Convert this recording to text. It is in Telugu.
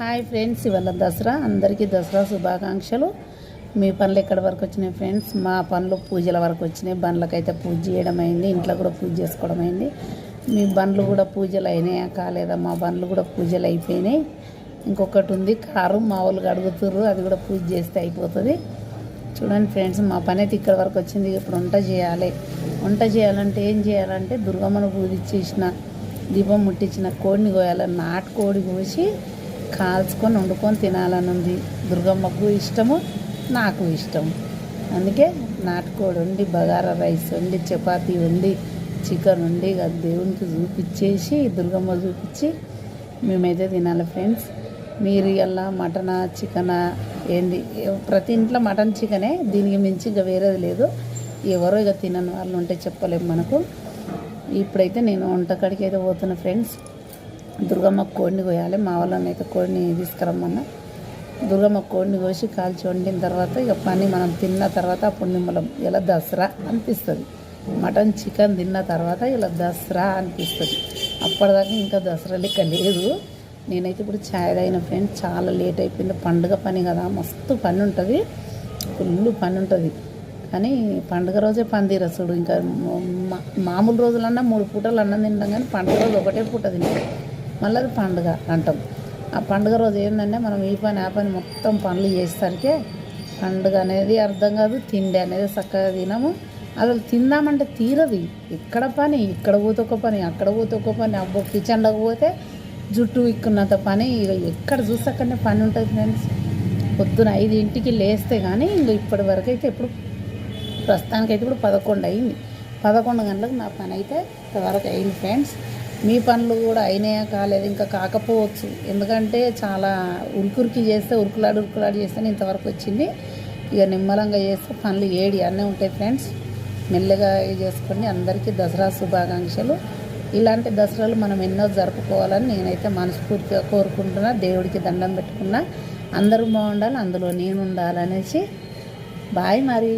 హాయ్ ఫ్రెండ్స్, ఇవాళ దసరా. అందరికీ దసరా శుభాకాంక్షలు. మీ పనులు ఎక్కడి వరకు వచ్చినాయి ఫ్రెండ్స్? మా పనులు పూజల వరకు వచ్చినాయి. బండ్లకైతే పూజ చేయడం అయింది, ఇంట్లో కూడా పూజ చేసుకోవడం అయింది. మీ బండ్లు కూడా పూజలు అయినాయా కాలేదా? మా బండ్లు కూడా పూజలు అయిపోయినాయి. ఇంకొకటి ఉంది, కారు మా వాళ్ళు అడుగుతుర్రు, అది కూడా పూజ చేస్తే అయిపోతుంది. చూడండి ఫ్రెండ్స్, మా పని అయితే ఇక్కడ వరకు వచ్చింది. ఇప్పుడు వంట చేయాలి. వంట చేయాలంటే ఏం చేయాలంటే దుర్గమ్మను పూజించేసిన, దీపం ముట్టించిన కోడిని కోయాలి. నాటుకోడి కోసి కాల్చుకొని వండుకొని తినాలని ఉంది. దుర్గమ్మకు ఇష్టము, నాకు ఇష్టము. అందుకే నాటుకోడి వండి, బగారా రైస్ వండి, చపాతీ వండి, చికెన్ వండి దేవునికి చూపించేసి, దుర్గమ్మ చూపించి మేమైతే తినాలి ఫ్రెండ్స్. మీరు ఇలా మటనా చికెనా ఏంది, ప్రతి ఇంట్లో మటన్ చికెనే, దీనికి మించి ఇక వేరేది లేదు. ఎవరో ఇక తినని వాళ్ళు ఉంటే చెప్పలేము మనకు. ఇప్పుడైతే నేను వంటకాడికి అయితే పోతున్నా ఫ్రెండ్స్. దుర్గమ్మ కోడిని కోయాలి. మా వాళ్ళని అయితే కోడిని తీసుకురమ్మన్నా. దుర్గమ్మ కోడిని కోసి కాల్చి వండిన తర్వాత ఇక పని మనం తిన్న తర్వాత అప్పుడు నిమ్మలం ఇలా దసరా అనిపిస్తుంది. మటన్ చికెన్ తిన్న తర్వాత ఇలా దసరా అనిపిస్తుంది. అప్పటిదాకా ఇంకా దసరా లెక్క లేదు. నేనైతే ఇప్పుడు ఛాయ్ తాగిన ఫ్రెండ్స్. చాలా లేట్ అయిపోయింది. పండుగ పని కదా, మస్తు పని ఉంటుంది, ఫుల్ పని ఉంటుంది. కానీ పండుగ రోజే పని తీరసుడు. ఇంకా మామూలు రోజులన్నా 3 పూటలు అన్నం తింటాం, కానీ పండుగ రోజు ఒకటే పూట తింటాం. మళ్ళీ అది పండుగ అంటాం. ఆ పండుగ రోజు ఏంటంటే మనం ఈ పని ఆ పని మొత్తం పనులు చేసేసరికి పండుగ అనేది అర్థం కాదు, తిండి అనేది చక్కగా తినము. అసలు తిందామంటే తీరది. ఇక్కడ పని, ఇక్కడ పోతే ఒక పని, అక్కడ పోతే ఒక పని. అబ్బో, కిచెన్లోకి పోతే జుట్టు విక్కున్నంత పని. ఇక ఎక్కడ చూస్తే అక్కడనే పని ఉంటుంది ఫ్రెండ్స్. పొద్దున 5 లేస్తే కానీ ఇంకా ఇప్పటి వరకు అయితే ఎప్పుడు ప్రస్తుతానికైతే ఇప్పుడు 11 అయింది. 11 గంటలకు నా పని అయితే ఇంతవరకు అయింది ఫ్రెండ్స్. మీ పనులు కూడా అయినాయా కాలేదు? ఇంకా కాకపోవచ్చు, ఎందుకంటే చాలా ఉరుకురికి చేస్తే ఉరుకులాడు చేస్తే ఇంతవరకు వచ్చింది. ఇక నిమ్మలంగా చేస్తే పనులు అన్నీ ఉంటాయి ఫ్రెండ్స్. మెల్లగా చేసుకోండి. అందరికీ దసరా శుభాకాంక్షలు. ఇలాంటి దసరాలు మనం ఎన్నో జరుపుకోవాలని నేనైతే మనస్ఫూర్తిగా కోరుకుంటున్నా. దేవుడికి దండం పెట్టుకున్నా. అందరూ బాగుండాలి, అందులో నేను ఉండాలనేసి. బాయ్ మరి.